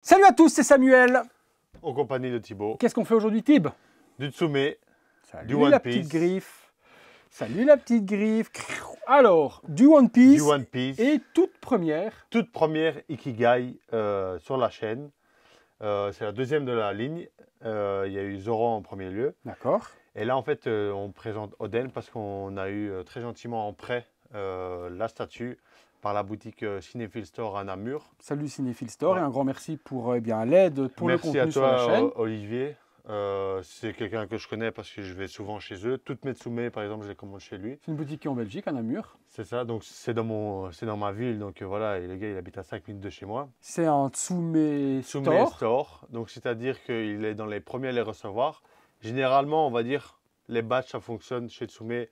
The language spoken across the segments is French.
Salut à tous, c'est Samuel. En compagnie de Thibaut. Qu'est-ce qu'on fait aujourd'hui, Thib? Du Tsume, Salut du One la Piece. petite griffe. Salut la petite griffe. Alors, du One Piece. Du One Piece. Et toute première. Toute première Ikigai sur la chaîne. C'est la deuxième de la ligne. Il y a eu Zoro en premier lieu. D'accord. Et là, en fait, on présente Oden parce qu'on a eu très gentiment en prêt la statue par la boutique Cinéphile Store à Namur. Salut Cinéphile Store Ouais. et un grand merci pour l'aide pour Merci le contenu à toi, sur la chaîne. Olivier. C'est quelqu'un que je connais parce que je vais souvent chez eux. Toutes mes Tsume, par exemple, je les commande chez lui. C'est une boutique qui est en Belgique, à Namur. C'est ça, donc c'est dans ma ville. Donc voilà, et le gars, il habite à 5 minutes de chez moi. C'est un Tsume Tsume Store. Store, donc c'est-à-dire qu'il est dans les premiers à les recevoir. Généralement, on va dire, les batchs, ça fonctionne chez Tsume.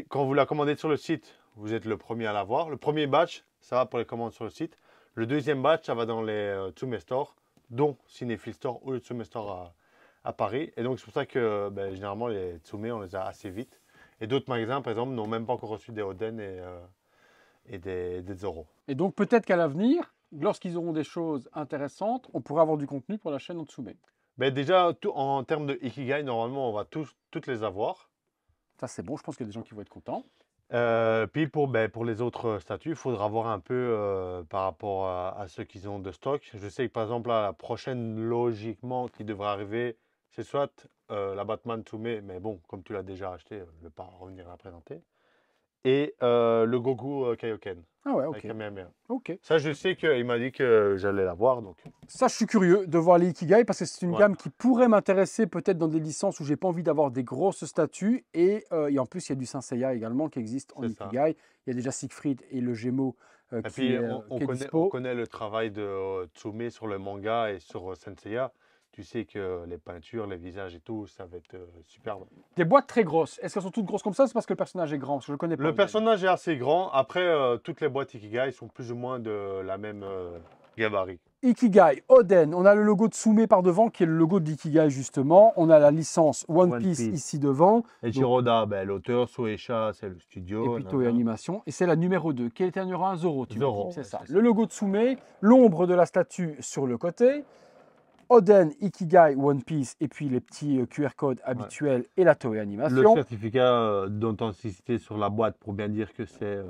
Quand vous la commandez sur le site, vous êtes le premier à l'avoir. Le premier batch, ça va pour les commandes sur le site. Le deuxième batch, ça va dans les Tsume Store, dont Cinéphile Store ou le Tsume Store à Paris. Et donc, c'est pour ça que généralement, les Tsume, on les a assez vite. Et d'autres magasins, par exemple, n'ont même pas encore reçu des Oden et des Zoro. Et donc peut-être qu'à l'avenir, lorsqu'ils auront des choses intéressantes, on pourra avoir du contenu pour la chaîne en Tsume. Déjà, en termes de Ikigai, normalement, on va toutes les avoir. Ça c'est bon, je pense qu'il y a des gens qui vont être contents. Puis pour les autres statuts, il faudra voir un peu par rapport à ceux qu'ils ont de stock. Je sais que par exemple, là, la prochaine, logiquement, qui devrait arriver, c'est soit la Batman Tsume, mais bon, comme tu l'as déjà acheté, je ne vais pas revenir à la présenter. Et le Goku Kaioken, Ah ouais, avec ok. Kamehameha. Ok. Ça, je sais qu'il m'a dit que j'allais l'avoir. Donc. Ça, je suis curieux de voir les Ikigai parce que c'est une Ouais. gamme qui pourrait m'intéresser peut-être dans des licences où j'ai pas envie d'avoir des grosses statues. Et en plus, il y a du Saint Seiya également qui existe en C'est ça. Ikigai. Il y a déjà Siegfried et le Gémeaux Et qui puis, est, on qui est connaît, dispo. on connaît le travail de Tsume sur le manga et sur Senseiya. Tu sais que les peintures, les visages et tout, ça va être superbe. Des boîtes très grosses. Est-ce qu'elles sont toutes grosses comme ça? C'est parce que le personnage est grand. Parce que je le connais pas. Le personnage est assez grand. Après, toutes les boîtes Ikigai sont plus ou moins de la même gabarit. Ikigai, Oden, on a le logo de Tsume par devant qui est le logo d'Ikigai justement. On a la licence One One Piece Piece. ici devant. Et Shiroda, l'auteur, Soesha, c'est le studio. Et puis Toei Animation. Et c'est la numéro 2. Quelle était la numéro 1? Zoro, tu Zoro, me dis. C'est ouais, ça. c'est ça. Le logo de Tsume, l'ombre de la statue sur le côté. Oden, Ikigai, One Piece, et puis les petits QR codes habituels et la Toei Le Animation. certificat d'authenticité sur la boîte pour bien dire que c'est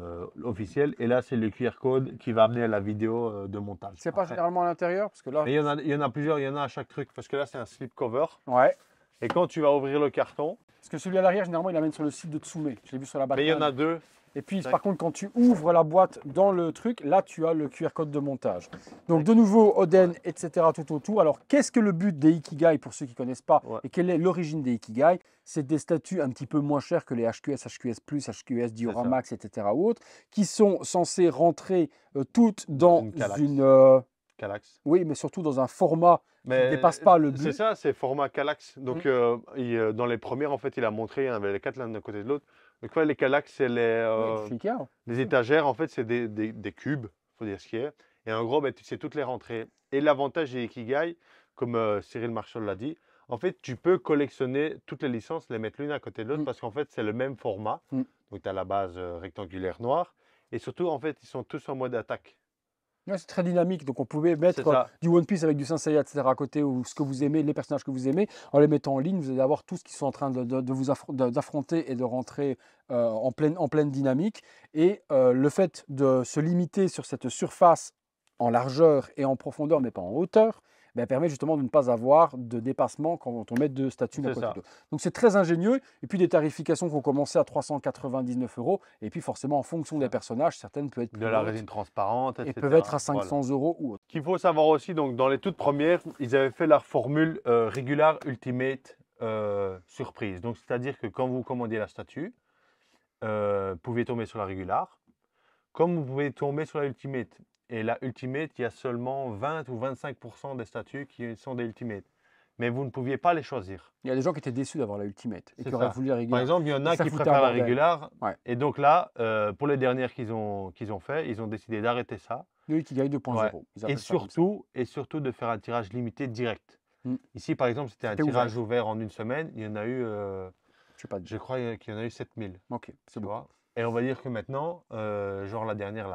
officiel. Et là, c'est le QR code qui va amener à la vidéo de montage. C'est pas après. généralement à l'intérieur parce que là. Mais il y en a plusieurs, il y en a à chaque truc. Parce que là, c'est un slipcover. Ouais. Et quand tu vas ouvrir le carton, Parce que celui à l'arrière, généralement, il amène sur le site de Tsume. Je l'ai vu sur la mais il y en Batman. a deux. Et puis, Tac. par contre, quand tu ouvres la boîte dans le truc, là, tu as le QR code de montage. Donc, de nouveau, Oden, etc. tout autour. Alors, qu'est-ce que le but des Ikigai, pour ceux qui ne connaissent pas, Ouais. et quelle est l'origine des Ikigai? C'est des statues un petit peu moins chères que les HQS, HQS+, HQS, Diorama ça. Max, etc. ou autres, qui sont censées rentrer toutes dans une Kallax. Kallax. oui, mais surtout dans un format qui ne Mais dépasse pas le c'est but. ça, c'est format Kallax. Donc, dans les premières, en fait, il a montré, il y en avait les quatre l'un d'un côté de l'autre. Donc, ouais, les Kallax, c'est Oui, c'est Ikea. les étagères, en fait, c'est des cubes, il faut dire ce qui est. Et en gros, tu sais toutes les rentrées. Et l'avantage des Ikigai, comme Cyril Marshall l'a dit, en fait, tu peux collectionner toutes les licences, les mettre l'une à côté de l'autre, parce qu'en fait, c'est le même format. Mm. Donc, tu as la base rectangulaire noire. Et surtout, en fait, ils sont tous en mode attaque. Ouais, c'est très dynamique, donc on pouvait mettre C'est ça. du One Piece avec du Saint Seiya, etc. à côté, ou ce que vous aimez, les personnages que vous aimez, en les mettant en ligne, vous allez avoir tous qui sont en train de vous d'affronter et de rentrer en pleine dynamique. Et le fait de se limiter sur cette surface en largeur et en profondeur, mais pas en hauteur, permet justement de ne pas avoir de dépassement quand on met deux statues d'un C'est côté ça. de l'autre. Donc c'est très ingénieux. Et puis des tarifications qui ont commencé à 399 €. Et puis forcément, en fonction des personnages, certaines peuvent être plus De la hautes résine transparente, et etc. peuvent être à Voilà. 500 € ou autre. Qu'il faut savoir aussi, donc dans les toutes premières, ils avaient fait la formule Regular Ultimate Surprise. Donc c'est-à-dire que quand vous commandiez la statue, vous pouvez tomber sur la Regular, comme vous pouvez tomber sur la Ultimate. Et la Ultimate, il y a seulement 20 ou 25% des statues qui sont des Ultimate. Mais vous ne pouviez pas les choisir. Il y a des gens qui étaient déçus d'avoir la Ultimate et C'est qui auraient ça. voulu la Par régulière. exemple, il y en a ça qui foutait un préfèrent la bordel. Regular. Ouais. Et donc là, pour les dernières qu'ils ont fait, ils ont décidé d'arrêter ça. Le Ikigai 2.0. Ouais. ils appellent Et ça comme ça. surtout de faire un tirage limité direct. Mm. Ici, par exemple, c'était un C'était tirage ouvert en une semaine. Il y en a eu, Je sais pas. je crois qu'il y en a eu 7000. Ok, c'est Tu bon. vois. Et on va dire que maintenant, genre la dernière,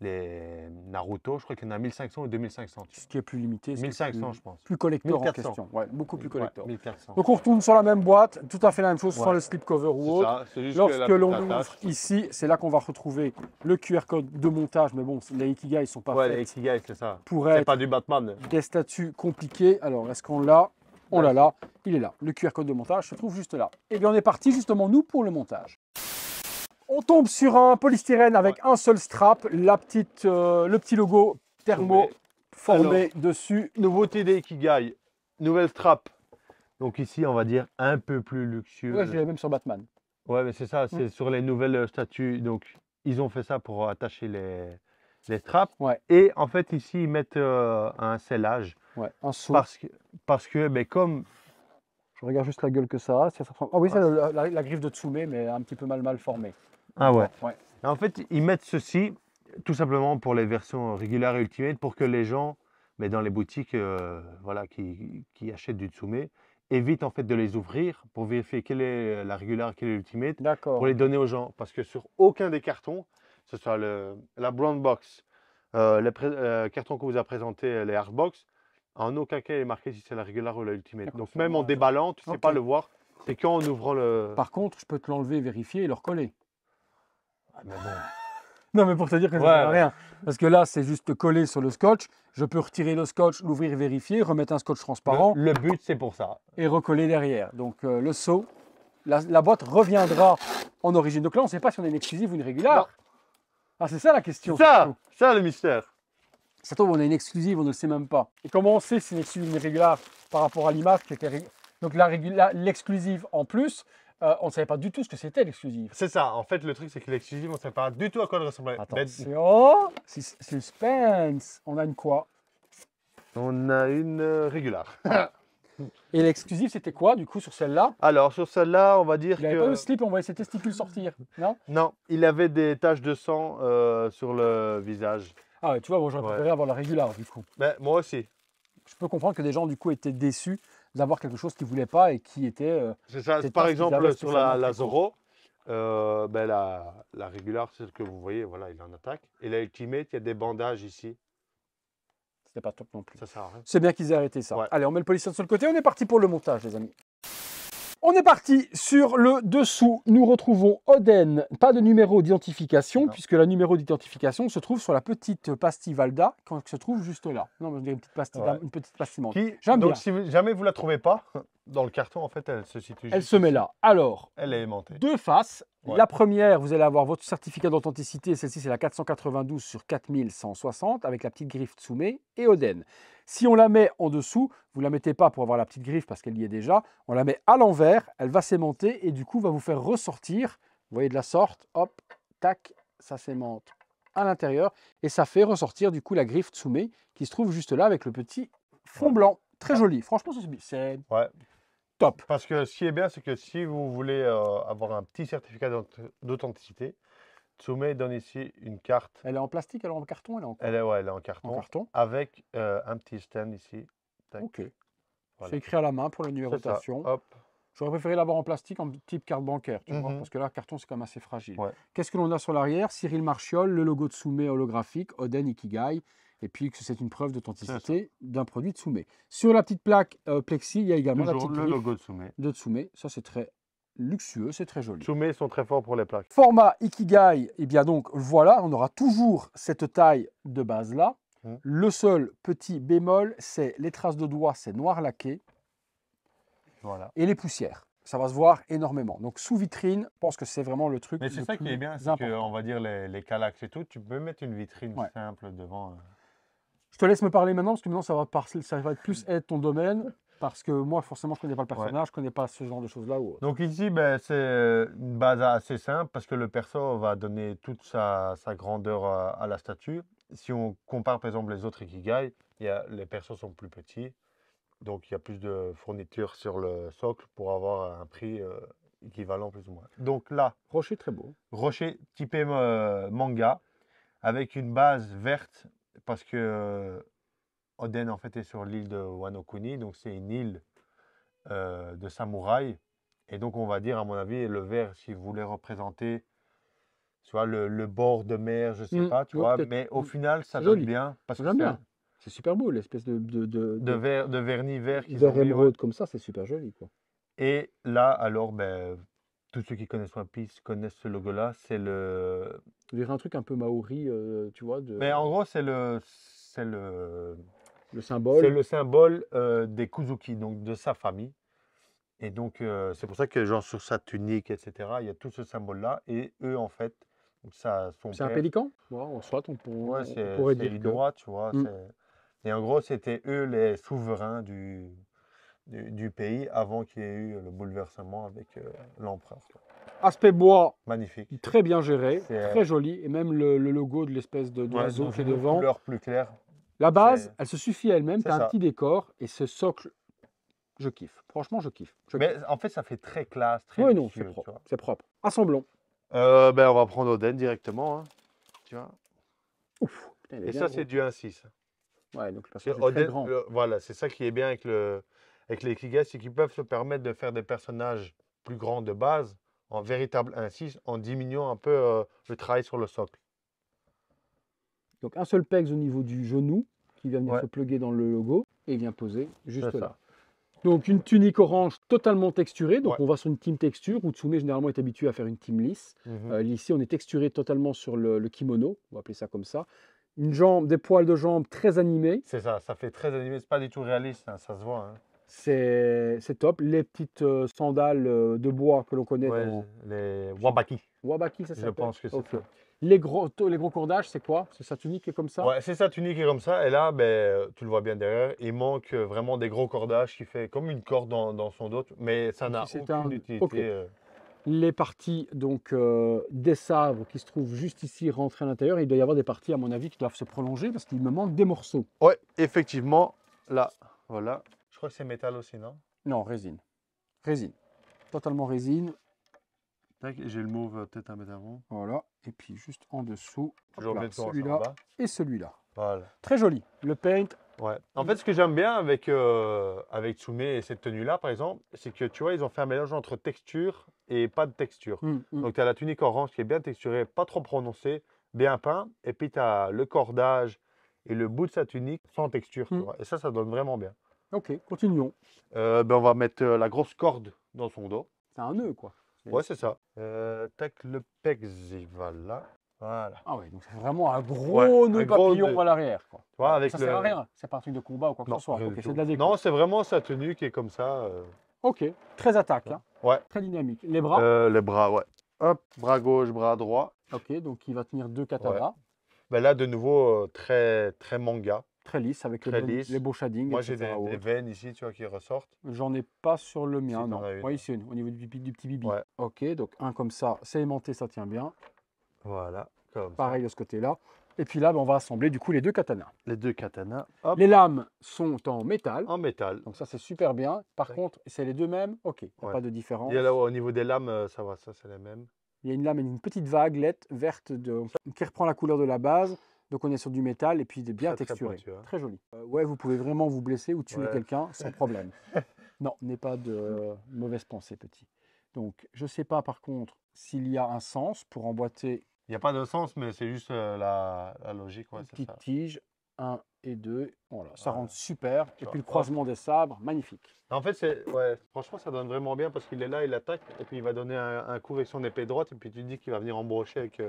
Naruto, je crois qu'il y en a 1500 ou 2500. Ce qui est plus limité, ce qui est 1500, je pense. plus collector en 1400. question. Ouais, beaucoup plus Ouais, collector. 1400. Donc on retourne sur la même boîte, tout à fait la même chose sans Ouais. le slipcover ou C'est autre. ça, c'est juste que Lorsque la l'on petite ouvre attache. ici, c'est là qu'on va retrouver le QR code de montage. Mais bon, les Ikigai ne sont pas Ouais, faits les Ikigai, c'est ça. pour C'est être pas du Batman. des statuts compliqués. Alors, est-ce qu'on l'a? On l'a là. Il est là. Le QR code de montage se trouve juste là. Et bien, on est parti justement, nous, pour le montage. On tombe sur un polystyrène avec un seul strap, le petit logo thermo Sommé. formé Alors, dessus. Nouveauté des Ikigai, nouvelle strap. Donc ici, on va dire un peu plus luxueux. Ouais, je l'ai même sur Batman. Ouais, mais c'est ça, c'est sur les nouvelles statues. Donc, ils ont fait ça pour attacher les straps. Ouais, Et en fait, ici, ils mettent un scellage. ouais, un saut. Parce que ben, comme... Je regarde juste la gueule que ça a. Ah oui, c'est la griffe de Tsume, mais un petit peu mal formée. Ah ouais. Ouais. En fait, ils mettent ceci tout simplement pour les versions régulières et Ultimate pour que les gens, mais dans les boutiques voilà, qui achètent du Tsume, évitent en fait de les ouvrir pour vérifier quelle est la régulière et quelle est l'Ultimate D'accord. pour les donner aux gens. Parce que sur aucun des cartons, que ce soit la Brown Box, les cartons que vous a présenté, les Hardbox, en aucun cas il est marqué si c'est la régulière ou la Ultimate. D'accord, Donc ça même va. en déballant, tu ne sais Ok. pas le voir. C'est qu'en ouvrant le... Par contre, je peux te l'enlever, vérifier et le recoller. Ah, mais bon. Non, mais pour te dire que ça ne Ouais. sert à rien. Parce que là, c'est juste coller sur le scotch. Je peux retirer le scotch, l'ouvrir, vérifier, remettre un scotch transparent Le but, c'est pour ça. et recoller derrière. Donc le seau, la boîte reviendra en origine. Donc là, on ne sait pas si on a une exclusive ou une régulière. Non. Ah, c'est ça la question. Ça le mystère. Ça tombe, on a une exclusive, on ne le sait même pas. Et comment on sait si c'est une exclusive ou une régulière par rapport à l'image qui était donc l'exclusive en plus, on ne savait pas du tout ce que c'était l'exclusive. C'est ça. En fait, le truc, c'est que l'exclusive, on ne sait pas du tout à quoi elle ressemblait. Attention, suspense. On a une quoi? On a une régulière. Et l'exclusive, c'était quoi du coup sur celle-là? Alors, sur celle-là, on va dire Il n'avait pas que... de slip, on voyait ses testicules sortir, non? Non, il avait des taches de sang sur le visage. Ah ouais, tu vois, bon, j'aurais préféré avoir la régulière du coup. Mais moi aussi. Je peux comprendre que des gens du coup étaient déçus d'avoir quelque chose qu'ils ne voulaient pas et qui était... C'est ça. C'était Par pas ce qu'ils avaient exemple, sur spécialement la pris. Zoro, ben, la régulière, c'est ce que vous voyez. Voilà, il est en attaque. Et la Ultimate, il y a des bandages ici. C'était pas top non plus. Ça sert à rien. C'est bien qu'ils aient arrêté ça. Ouais. Allez, on met le polystyrène sur le côté, on est parti pour le montage, les amis. On est parti sur le dessous. Nous retrouvons Oden, pas de numéro d'identification, puisque le numéro d'identification se trouve sur la petite pastille Valda, qui se trouve juste là. Non, mais je dirais une petite pastille, une petite pastille menthe. J'aime bien. Donc, si jamais vous la trouvez pas, dans le carton, en fait, elle se situe juste Elle se met ici. là. Alors, Elle est aimantée. deux faces. Ouais. La première, vous allez avoir votre certificat d'authenticité. Celle-ci, c'est la 492 sur 4160 avec la petite griffe Tsume et Oden. Si on la met en dessous, vous ne la mettez pas pour avoir la petite griffe parce qu'elle y est déjà. On la met à l'envers, elle va s'aimanter et du coup, va vous faire ressortir. Vous voyez de la sorte, hop, tac, ça s'aimante à l'intérieur et ça fait ressortir du coup la griffe Tsume qui se trouve juste là avec le petit fond blanc. Très joli. Franchement, c'est top. Parce que ce qui est bien, c'est que si vous voulez avoir un petit certificat d'authenticité, Tsume donne ici une carte. Elle est en plastique, elle est en carton, elle est en quoi? Elle est en carton. Avec un petit stand ici. Tac. Ok. Voilà. C'est écrit à la main pour la numérotation. Hop. J'aurais préféré l'avoir en plastique, en type carte bancaire, tu vois, parce que là, le carton, c'est quand même assez fragile. Ouais. Qu'est-ce que l'on a sur l'arrière? Cyril Marchiol, le logo de Tsume holographique, Oden Ikigai, et puis que c'est une preuve d'authenticité d'un produit Tsume. Sur la petite plaque plexi, il y a également la petite le logo de Tsume. Ça, c'est très luxueux, c'est très joli. Tsume sont très forts pour les plaques. Format Ikigai, et bien donc voilà, on aura toujours cette taille de base là. Le seul petit bémol, c'est les traces de doigts, c'est noir laqué. Voilà. Et les poussières. Ça va se voir énormément. Donc sous vitrine, je pense que c'est vraiment le truc. Mais c'est ça qui est bien, c'est qu'on va dire les Kallax et tout, tu peux mettre une vitrine simple devant. Je te laisse me parler maintenant parce que maintenant ça va être plus être ton domaine. Parce que moi, forcément, je ne connais pas le personnage, je ne connais pas ce genre de choses-là. Donc ici, ben, c'est une base assez simple parce que le perso va donner toute sa grandeur à la statue. Si on compare par exemple les autres Ikigai, les persos sont plus petits. Donc il y a plus de fournitures sur le socle pour avoir un prix équivalent plus ou moins. Donc là, rocher très beau. Rocher typé manga avec une base verte parce que Oden en fait est sur l'île de Wano Kuni, donc c'est une île de samouraï. Et donc on va dire à mon avis le vert, si vous voulez représenter tu vois, le bord de mer, je sais pas, tu Ouais, vois. peut-être. Mais au final, ça C'est donne joli. bien parce que J'aime c'est bien. C'est super beau, l'espèce de vernis vert qu'ils ont vert mis, ouais. émeraude comme ça, c'est super joli, quoi. Et là, alors, ben, tous ceux qui connaissent One Piece connaissent ce logo-là. C'est On dirait un truc un peu maori, tu vois, Mais en gros, le c'est symbole. le symbole des Kuzuki, donc de sa famille. Et donc, c'est pour ça que, genre, sur sa tunique, etc., il y a tout ce symbole-là. Et eux, en fait, donc ça, son C'est un père, pélican? Bon, soit ouais, on pourrait c'est dire que. hydroit, tu vois. Hmm. Et en gros, c'était eux les souverains du pays avant qu'il y ait eu le bouleversement avec l'empereur, quoi. Aspect bois, Magnifique. très bien géré, C'est très joli. Et même le logo de l'espèce ouais, d'oiseau dans qui est une autre devant. couleur plus claire. La base, C'est elle se suffit à elle-même. Tu c'est as un ça. petit décor et ce socle, je kiffe. Franchement, je kiffe. Je kiffe. Mais en fait, ça fait très classe, très Oui, non, c'est luxueux, tu propre. vois. C'est propre. Assemblons. Ben, on va prendre Oden directement, hein, tu vois. Ouf, putain, il est Et bien ça, c'est gros. du 1,6. Ouais, donc le C'est personnage est très Oden, grand. voilà, c'est ça qui est bien avec les Ikigai, c'est qu'ils peuvent se permettre de faire des personnages plus grands de base, en véritable 1,6, en diminuant un peu le travail sur le socle. Donc un seul pegs au niveau du genou qui vient venir Ouais, se plugger dans le logo et il vient poser juste c'est là. ça. Donc une tunique orange totalement texturée. Donc Ouais. on va sur une team texture. Utsume généralement est habitué à faire une team lisse. Mhm. Ici on est texturé totalement sur le kimono. On va appeler ça comme ça. Une jambe, des poils de jambe très animés. C'est ça fait très animé, c'est pas du tout réaliste, hein, ça se voit, hein. C'est top. Les petites sandales de bois que l'on connaît Ouais, dans les Wabaki, Wabaki, ça je s'appelle. pense que c'est Ok. ça. Les gros cordages, c'est quoi? C'est sa tunique qui est comme ça? Ouais, c'est ça, tunique est comme ça. Et là, ben, tu le vois bien derrière, il manque vraiment des gros cordages qui fait comme une corde dans son dos, mais ça Comme n'a si c'était aucune Ok. utilité. Les parties donc des sabres qui se trouvent juste ici rentrées à l'intérieur, il doit y avoir des parties à mon avis qui doivent se prolonger parce qu'il me manque des morceaux. Ouais, effectivement, là, voilà. Je crois que c'est métal aussi, non? Non, résine. Résine. Totalement résine. Tac, j'ai le mauve peut-être à mettre avant. Voilà. Et puis juste en dessous, Toujours hop là, mieux de commencer en celui-là bas. et celui-là. Voilà. Très joli. Le paint. Ouais. En fait, ce que j'aime bien avec Tsume et cette tenue-là, par exemple, c'est que tu vois, ils ont fait un mélange entre texture et pas de texture. Donc, tu as la tunique orange qui est bien texturée, pas trop prononcée, bien peint. Et puis, tu as le cordage et le bout de sa tunique sans texture, tu vois. Et ça donne vraiment bien. Ok, continuons. Ben, on va mettre la grosse corde dans son dos. C'est un nœud quoi. Ouais, c'est ça. Tac, le pegs, voilà. Voilà. Ah oui, donc c'est vraiment un Ouais, gros nœud un gros papillon nœud. à l'arrière, quoi. Tu vois, avec Ça sert à rien. C'est pas un truc de combat ou quoi que Non, ce soit. rien Ok, du c'est tout. de la déco. Non, c'est vraiment sa tenue qui est comme ça. Ok, très attaque, hein. Ouais. Très dynamique. Les bras. Les bras, ouais. Hop, bras gauche, bras droit. Ok, donc il va tenir deux Ouais. katanas. Ben là, de nouveau, très, très manga. Très lisse avec Très lisse. les beaux shadings, Moi, j'ai etc. ou des autres. veines ici, tu vois, qui ressortent. J'en ai pas sur le mien, Si, non. t'en as une. Oui, ici, au niveau du petit bibi. Ouais. Ok, donc un comme ça, c'est aimanté, ça tient bien. Voilà, comme Pareil de ce côté-là. Et puis là, ben, on va assembler du coup les deux katanas. ça. Les deux katanas, hop, Les lames sont en métal. en métal. Donc ça, c'est super bien. Par Tac. contre, c'est les deux mêmes. Ok, il n'y a Ouais. pas de différence. Il y a là, au niveau des lames, ça va, ça, c'est les mêmes. Il y a une lame et une petite vaguelette verte qui reprend la couleur de la base. Donc on est sur du métal et puis bien Très, très texturé. pointu, hein. Très joli. Ouais, vous pouvez vraiment vous blesser ou tuer Ouais. quelqu'un sans problème. Non, n'aie pas de mauvaise pensée, petit. Donc je ne sais pas par contre s'il y a un sens pour emboîter Il n'y a pas de sens, mais c'est juste la logique, ouais, une c'est petite ça. tige. 1 et 2. Voilà, ça Voilà. rentre super. Et Hop. puis le croisement des sabres, magnifique. En fait, ouais, franchement, ça donne vraiment bien parce qu'il est là, il attaque, et puis il va donner un coup avec son épée droite, et puis tu te dis qu'il va venir embrocher avec.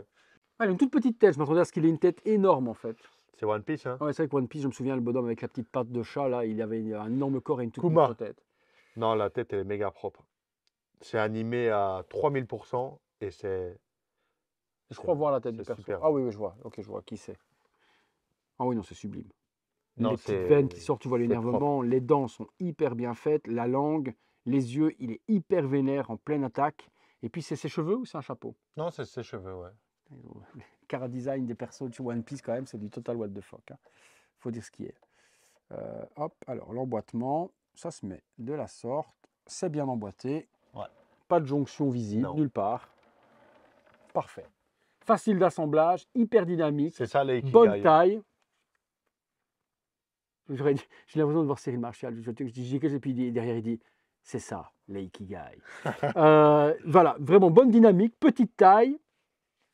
Ah, il a une toute petite tête. Je m'attendais à ce qu'il ait une tête énorme en fait. C'est One Piece, hein. Ouais, c'est vrai que One Piece, je me souviens, le bonhomme avec la petite patte de chat, là, il avait un énorme corps et une toute Kuma. petite tête. Non, la tête, elle est méga propre. C'est animé à 3000%, et Je crois voir la tête du c'est perso. super. Ah oui, oui, je vois. Ok, je vois qui c'est. Ah oui, non, c'est sublime. Non, Les petites c'est veines qui sortent, tu vois c'est l'énervement. Les dents sont hyper bien faites. La langue, les yeux, il est hyper vénère, en pleine attaque. Et puis, c'est ses cheveux ou c'est un chapeau? Non, c'est ses cheveux, ouais. Le cara design des persos de One Piece, quand même, c'est du total what the fuck, hein. Faut dire ce qui est. Hop, alors l'emboîtement, ça se met de la sorte. C'est bien emboîté. Ouais. Pas de jonction visible, Non. nulle part. Parfait. Facile d'assemblage, hyper dynamique, C'est ça, les Ikigai. bonne taille. J'ai l'impression de voir Cyril Marshall. Je dis que et puis derrière il dit c'est ça, les Ikigai. Voilà, vraiment bonne dynamique, petite taille,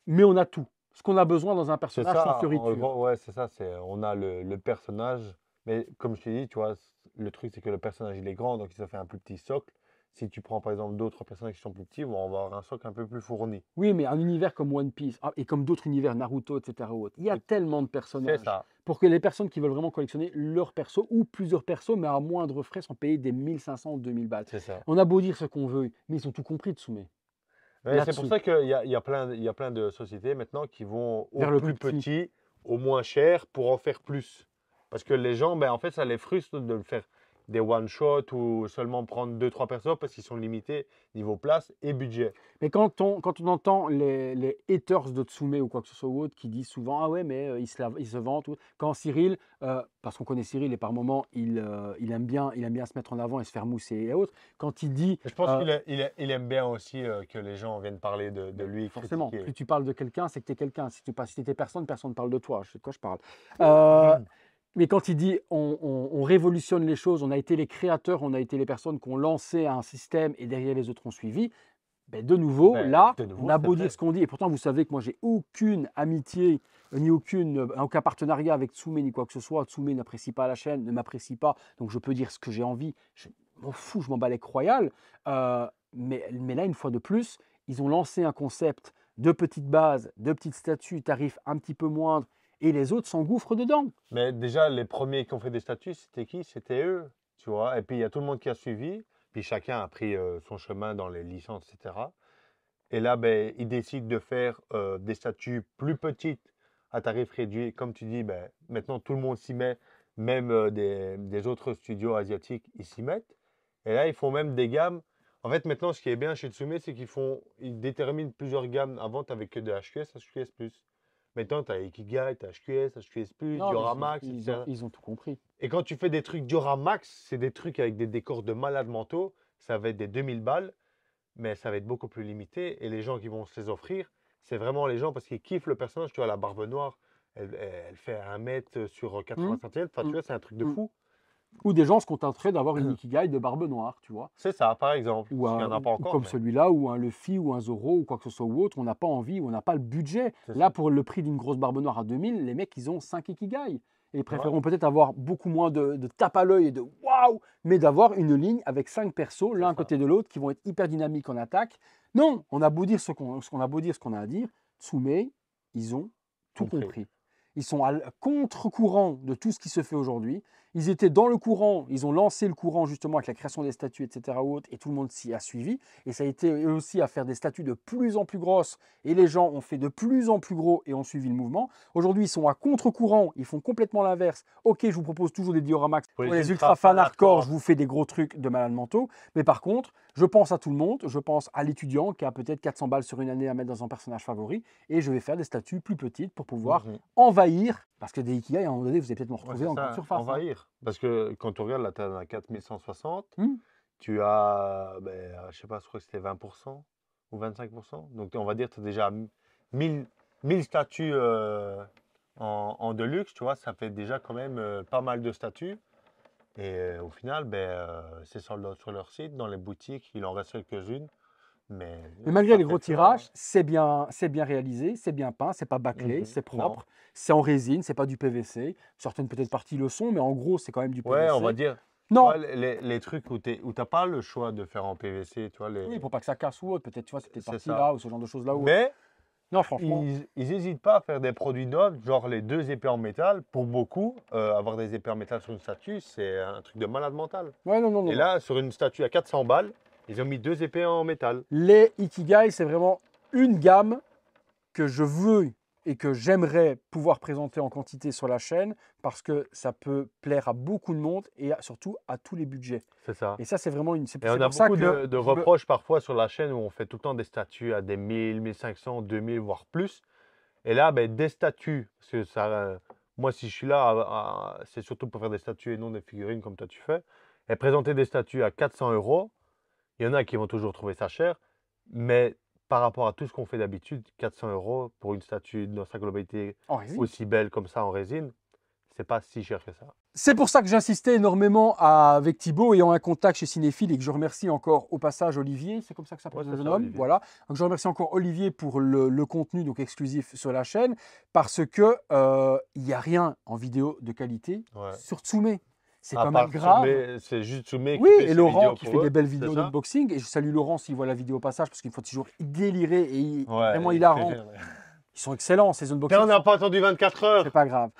mais on a tout. Ce qu'on a besoin dans un C'est personnage sans ça, en fioriture. gros, ouais, c'est ça. On a le personnage, mais comme je t'ai dit, tu vois, le truc, c'est que le personnage, il est grand, donc il se fait un plus petit socle. Si tu prends par exemple d'autres personnages qui sont plus petits, bon, on va avoir un socle un peu plus fourni. Oui, mais un univers comme One Piece et comme d'autres univers, Naruto, etc. ou autres, il y a Et tellement de c'est personnages ça. pour que les personnes qui veulent vraiment collectionner leur perso ou plusieurs persos, mais à moindre frais, sont payés des 1500 ou 2000 balles. C'est ça. On a beau dire ce qu'on veut, mais ils ont tout compris de Tsumé. Ouais, c'est pour Là-dessous, ça qu'il y a plein de sociétés maintenant qui vont au vers le plus plus petit. petit, au moins cher pour en faire plus. Parce que les gens, ben, en fait, ça les frustre de le faire des one-shot ou seulement prendre deux trois personnes parce qu'ils sont limités niveau place et budget. Mais quand on entend les haters de Tsume ou quoi que ce soit ou autre qui disent souvent ah ouais mais il se vante, quand Cyril, parce qu'on connaît Cyril et par moments il aime bien se mettre en avant et se faire mousser et autres, quand il dit Je pense qu'il aime bien aussi que les gens viennent parler de lui, forcément, critiquer. plus tu parles de quelqu'un, c'est que tu es quelqu'un. Si tu personne, personne ne parle de toi. Je sais de quoi je parle. Euh, mais quand il dit on révolutionne les choses, on a été les créateurs, on a été les personnes qui ont lancé un système et derrière les autres ont suivi, ben de nouveau, Ben, là, de on nouveau, a c'est beau dire vrai. ce qu'on dit, et pourtant vous savez que moi j'ai aucune amitié, ni aucun partenariat avec Tsume ni quoi que ce soit. Tsume n'apprécie pas la chaîne, ne m'apprécie pas, donc je peux dire ce que j'ai envie. Je m'en fous, je m'en bats les royales. Mais là, une fois de plus, ils ont lancé un concept de petite base, de petites statues, tarif un petit peu moindre, et les autres s'engouffrent dedans. Mais déjà, les premiers qui ont fait des statuts, c'était qui? C'était eux, tu vois. Et puis, il y a tout le monde qui a suivi. Puis, chacun a pris son chemin dans les licences, etc. Et là, ben, ils décident de faire des statuts plus petites à tarif réduit. Comme tu dis, ben, maintenant, tout le monde s'y met. Même des autres studios asiatiques, ils s'y mettent. Et là, ils font même des gammes. En fait, maintenant, ce qui est bien chez Tsume, c'est ils déterminent plusieurs gammes. Avant, tu n'avais que de HQS, HQS+. Maintenant, tu as Ikigai, tu as HQS, HQS+, Non, mais Dioramax, ils ont, etc. ils ont tout compris. Et quand tu fais des trucs Dioramax, c'est des trucs avec des décors de malades mentaux. Ça va être des 2000 balles, mais ça va être beaucoup plus limité. Et les gens qui vont se les offrir, c'est vraiment les gens parce qu'ils kiffent le personnage. Tu vois, la Barbe Noire, elle fait 1 mètre sur 80 Hum, cm. Enfin, tu hum, vois, c'est un truc de hum. fou. Ou des gens se contenteraient d'avoir une Ikigai de barbe noire, tu vois. C'est ça, par exemple. Ou, Parce qu'il n'y en a pas ou encore, comme mais celui-là, ou un Luffy, ou un Zoro, ou quoi que ce soit, ou autre, on n'a pas envie, ou on n'a pas le budget. c'est Là, ça. pour le prix d'une grosse barbe noire à 2000, les mecs, ils ont 5 Ikigai. Et ils Ouais, préféreront peut-être avoir beaucoup moins de tape à l'œil et de waouh, mais d'avoir une ligne avec 5 persos, c'est l'un à ça. côté de l'autre, qui vont être hyper dynamiques en attaque. Non, on a beau dire ce qu'on a beau dire, ce qu'on a à dire, Tsume, ils ont tout Compris. compris. Ils sont à contre-courant de tout ce qui se fait aujourd'hui. Ils étaient dans le courant, ils ont lancé le courant justement avec la création des statues, etc. Et tout le monde s'y a suivi. Et ça a été eux aussi à faire des statues de plus en plus grosses. Et les gens ont fait de plus en plus gros et ont suivi le mouvement. Aujourd'hui, ils sont à contre-courant, ils font complètement l'inverse. Ok, je vous propose toujours des dioramax. Pour Pour les les ultra ultra fans fans hardcore, je hardcore. vous fais des gros trucs de malades mentaux. Mais par contre, je pense à tout le monde. Je pense à l'étudiant qui a peut-être 400 balles sur une année à mettre dans son personnage favori. Et je vais faire des statues plus petites pour pouvoir Mhm. envahir, parce que des Ikigai, à un moment donné, vous allez peut-être me Ouais, retrouver c'est en grande ça, surface. Hein. envahir. Parce que quand tu regardes, là, tu as 4160. Hmm. Tu as, ben, je sais pas, je crois que c'était 20% ou 25%. Donc, on va dire que tu as déjà 1000 statues en deluxe, tu vois. Ça fait déjà quand même pas mal de statues. Et au final, ben, c'est sur leur site, dans les boutiques, il en reste quelques-unes. Mais Mais c'est malgré pas les très gros fort, hein. tirages, c'est bien réalisé, c'est bien peint, c'est pas bâclé, Mhm. c'est Non. propre, c'est en résine, c'est pas du PVC. Certaines peut-être parties le sont, mais en gros, c'est quand même du Ouais, on va PVC. dire, tu Non, vois, les trucs où tu n'as pas le choix de faire en PVC, tu vois, oui, pour pas que ça casse ou autre, peut-être, tu vois, c'était c'est parti ça. là, ou ce genre de choses là ou autre. Mais Non, franchement, ils n'hésitent pas à faire des produits neufs, genre les deux épées en métal. Pour beaucoup, avoir des épées en métal sur une statue, c'est un truc de malade mental. ouais, non, non, non, Et non. là, sur une statue à 400 balles, ils ont mis deux épées en métal. Les Ikigai, c'est vraiment une gamme que je veux et que j'aimerais pouvoir présenter en quantité sur la chaîne parce que ça peut plaire à beaucoup de monde et surtout à tous les budgets. C'est ça. Et ça, c'est vraiment une. Et C'est on a pour ça beaucoup que de reproches parfois sur la chaîne où on fait tout le temps des statues à des 1000, 1500, 2000, voire plus. Et là, ben, des statues, parce que ça, moi, si je suis là, c'est surtout pour faire des statues et non des figurines comme toi tu fais. Et présenter des statues à 400 euros, il y en a qui vont toujours trouver ça cher, mais par rapport à tout ce qu'on fait d'habitude, 400 euros pour une statue dans sa globalité en résine. aussi belle comme ça en résine, c'est pas si cher que ça. C'est pour ça que j'insistais énormément avec Thibaut, ayant un contact chez Cinéphile, et que je remercie encore au passage Olivier, c'est comme ça que ça s'appelle le jeune homme, voilà. Donc je remercie encore Olivier pour le contenu donc exclusif sur la chaîne, parce que il n'y a rien en vidéo de qualité sur Tsoumé. C'est quand même grave. C'est juste Tsoumé oui, qui fait et Laurent qui fait eux, des belles vidéos d'unboxing. Et je salue Laurent s'il voit la vidéo au passage, parce qu'il me faut toujours délirer et vraiment hilarant. Ils sont excellents, ces unboxings. On n'a pas attendu 24 heures. C'est pas grave.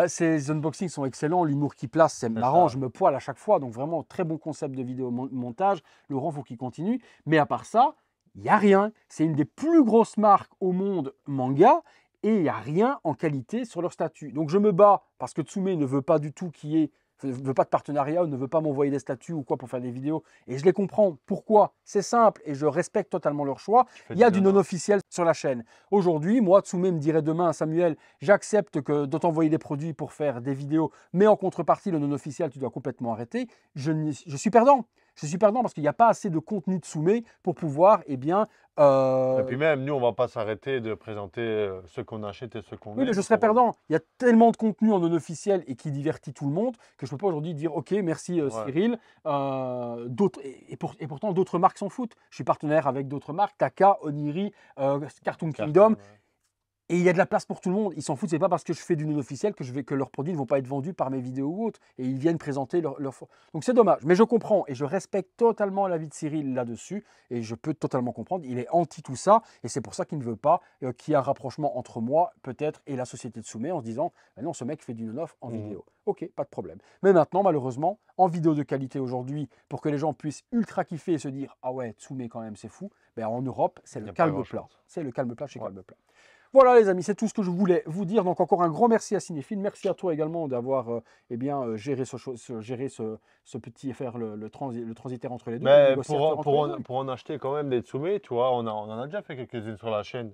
Ces unboxings sont excellents. L'humour qui place, c'est marrant. Je me poile à chaque fois. Donc vraiment, très bon concept de vidéo montage. Laurent, il faut qu'il continue. Mais à part ça, il n'y a rien. C'est une des plus grosses marques au monde manga. Et il n'y a rien en qualité sur leur statut. Donc je me bats parce que Tsoumé ne veut pas du tout qu'il y ait ne veut pas de partenariat ou ne veut pas m'envoyer des statuts ou quoi pour faire des vidéos. Et je les comprends. Pourquoi? C'est simple et je respecte totalement leur choix. Il y a du non-officiel sur la chaîne. Aujourd'hui, moi, Tsoumé me dirait demain à Samuel, j'accepte de t'envoyer des produits pour faire des vidéos, mais en contrepartie, le non-officiel, tu dois complètement arrêter. Je suis perdant. Je suis perdant parce qu'il n'y a pas assez de contenu de Tsoumé pour pouvoir, eh bien... Et puis même, nous, on ne va pas s'arrêter de présenter ce qu'on achète et ce qu'on Oui, mais je serais perdant. Il y a tellement de contenu en non-officiel et qui divertit tout le monde que je ne peux pas aujourd'hui dire « Ok, merci Cyril ». Et pourtant, d'autres marques s'en foutent. Je suis partenaire avec d'autres marques, Taka, Oniri, Cartoon Kingdom. Et il y a de la place pour tout le monde. Ils s'en foutent. C'est pas parce que je fais du non-officiel que leurs produits ne vont pas être vendus par mes vidéos ou autres. Et ils viennent présenter leur... Donc c'est dommage. Mais je comprends et je respecte totalement l'avis de Cyril là-dessus. Et je peux totalement comprendre. Il est anti tout ça. Et c'est pour ça qu'il ne veut pas qu'il y ait un rapprochement entre moi, peut-être, et la société de Tsoumé en se disant non, ce mec fait du non-off en vidéo. Ok, pas de problème. Mais maintenant, malheureusement, en vidéo de qualité aujourd'hui, pour que les gens puissent ultra kiffer et se dire ah ouais, Tsoumé quand même, c'est fou. Ben, en Europe, c'est le calme plat. C'est le calme plat chez Calme Plat. Voilà les amis, c'est tout ce que je voulais vous dire. Donc encore un grand merci à Cinéphile. Merci à toi également d'avoir géré ce petit faire le transitaire entre les deux. Mais pour en acheter quand même des Tsoumé, tu vois, on en a déjà fait quelques-unes sur la chaîne.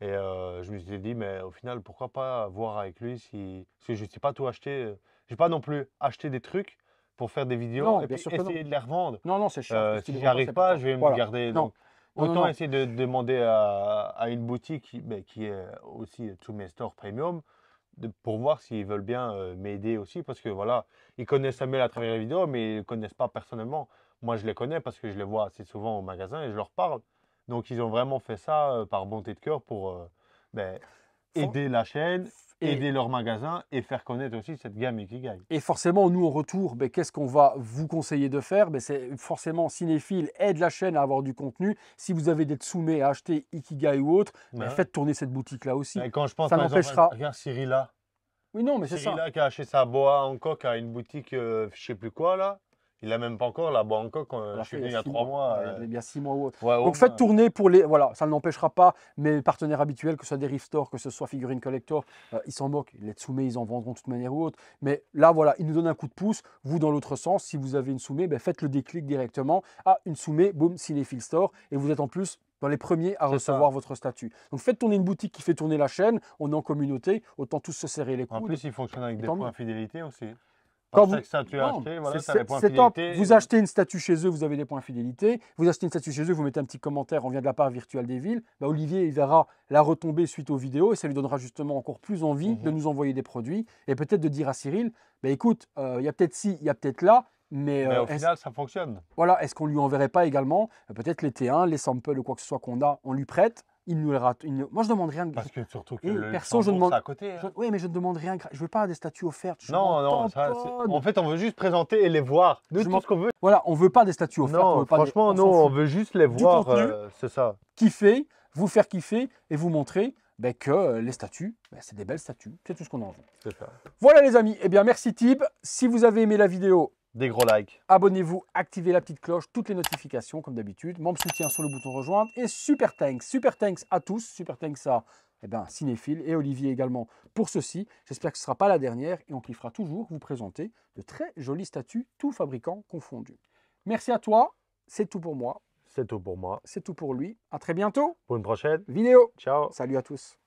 Et je me suis dit, mais au final, pourquoi pas voir avec lui si... Parce que je ne sais pas tout acheter. Je n'ai pas non plus acheté des trucs pour faire des vidéos et puis essayer de les revendre. Non, c'est cher. Si j'y arrive pas, je vais me garder. Donc, autant essayer de demander à une boutique qui est aussi Tsoumé Store Premium pour voir s'ils veulent bien m'aider aussi. Parce que voilà, ils connaissent Samuel à travers les vidéos, mais ils ne connaissent pas personnellement. Moi, je les connais parce que je les vois assez souvent au magasin et je leur parle. Donc, ils ont vraiment fait ça par bonté de cœur pour aider la chaîne, aider leur magasin et faire connaître aussi cette gamme Ikigai. Et forcément, nous, en retour, qu'est-ce qu'on va vous conseiller de faire? C'est forcément Cinéphile aide la chaîne à avoir du contenu. Si vous avez des Tsoumé à acheter, Ikigai ou autre, faites tourner cette boutique-là aussi. Et quand je pense, ça n'empêchera... Regarde Cyril là. Oui, non, mais c'est ça. Cyril là qui a acheté sa boa en coque à une boutique, je ne sais plus quoi là. Il n'a même pas encore la boa en coque. Je suis venu il y a 3 mois. Il y a 6 mois ou autre. Ouais, donc faites tourner pour les... Voilà, ça n'empêchera pas mes partenaires habituels, que ce soit des Rift Store, que ce soit Figurine Collector, ils s'en moquent. Les Tsoumé, ils en vendront de toute manière ou autre. Mais là, voilà, ils nous donnent un coup de pouce. Vous, dans l'autre sens, si vous avez une Tsoumé, faites le déclic directement. Ah, une Tsoumé, boum, Cinéphile Store. Et vous êtes en plus dans les premiers à recevoir votre statut. Donc faites tourner une boutique qui fait tourner la chaîne. On est en communauté, autant tous se serrer les coudes. En plus, il fonctionne avec des points fidélité aussi. Quand c'est top. Vous achetez une statue chez eux, vous avez des points fidélité. Vous achetez une statue chez eux, vous mettez un petit commentaire, on vient de la part virtuelle des villes. Olivier, il verra la retombée suite aux vidéos et ça lui donnera justement encore plus envie de nous envoyer des produits et peut-être de dire à Cyril, écoute, il y a peut-être ci, il y a peut-être là, mais au final, ça fonctionne. Voilà, est-ce qu'on lui enverrait pas également peut-être les T1, les samples ou quoi que ce soit qu'on a, on lui prête. Il nous les rate. Moi, je ne demande rien. Parce que surtout que le perso, je demande. À côté. Oui, mais je ne demande rien. Je ne veux pas des statues offertes. Non. En fait, on veut juste présenter et les voir. Nous, tout ce qu'on veut. Voilà, on ne veut pas des statues offertes. Non, franchement, on veut juste les voir. C'est ça. Kiffer, vous faire kiffer et vous montrer que les statues, c'est des belles statues. C'est tout ce qu'on en veut. C'est ça. Voilà, les amis. Eh bien, merci Tib. Si vous avez aimé la vidéo, des gros likes. Abonnez-vous, activez la petite cloche, toutes les notifications comme d'habitude. Membre soutien sur le bouton rejoindre et super thanks. Super thanks à tous. Super thanks à Cinéphile et Olivier également pour ceci. J'espère que ce ne sera pas la dernière et on kiffera toujours vous présenter de très jolies statues, tous fabricants confondus. Merci à toi. C'est tout pour moi. C'est tout pour moi. C'est tout pour lui. À très bientôt. Pour une prochaine vidéo. Ciao. Salut à tous.